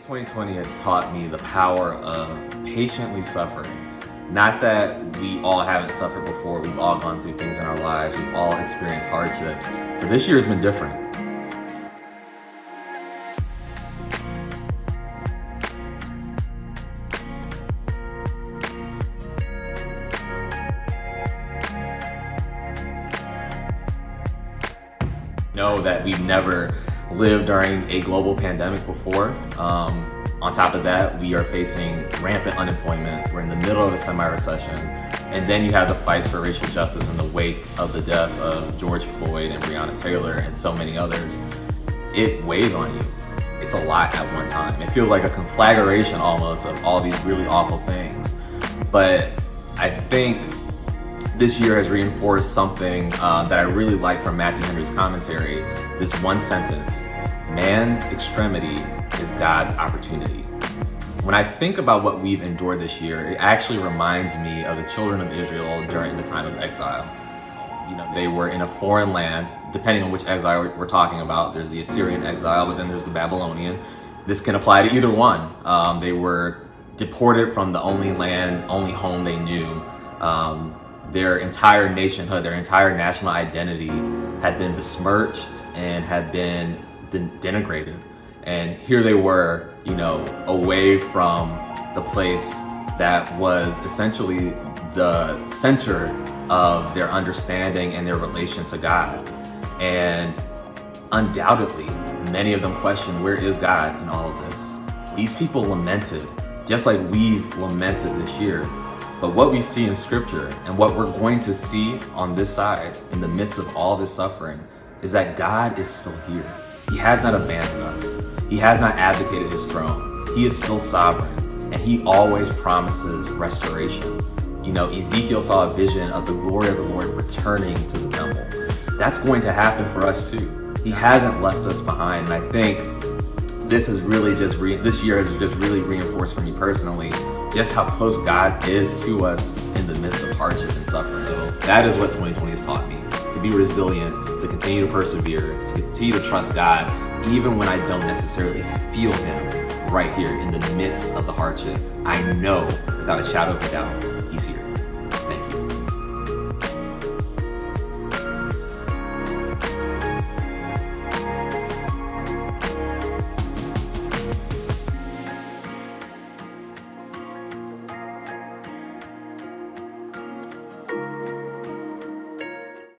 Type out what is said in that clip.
2020 has taught me the power of patiently suffering. Not that we all haven't suffered before, we've all gone through things in our lives, we've all experienced hardships, but this year has been different. Know that we've never lived during a global pandemic before. On top of that, we are facing rampant unemployment. We're in the middle of a semi-recession. And then you have the fights for racial justice in the wake of the deaths of George Floyd and Breonna Taylor and so many others. It weighs on you. It's a lot at one time. It feels like a conflagration almost of all these really awful things. But I think this year has reinforced something that I really like from Matthew Henry's commentary. This one sentence: man's extremity is God's opportunity. When I think about what we've endured this year, it actually reminds me of the children of Israel during the time of exile. You know, they were in a foreign land. Depending on which exile we're talking about, there's the Assyrian exile, but then there's the Babylonian. This can apply to either one. They were deported from the only land, only home they knew. Their entire nationhood, their entire national identity had been besmirched and had been denigrated. And here they were, you know, away from the place that was essentially the center of their understanding and their relation to God. And undoubtedly, many of them questioned, where is God in all of this? These people lamented, just like we've lamented this year. But what we see in scripture and what we're going to see on this side in the midst of all this suffering is that God is still here. He has not abandoned us. He has not abdicated his throne. He is still sovereign, and he always promises restoration. You know, Ezekiel saw a vision of the glory of the Lord returning to the temple. That's going to happen for us too. He hasn't left us behind. And I think this is really this year has just really reinforced for me personally just how close God is to us in the midst of hardship and suffering. So that is what 2020 has taught me: to be resilient, to continue to persevere, to continue to trust God, even when I don't necessarily feel him right here in the midst of the hardship. I know without a shadow of a doubt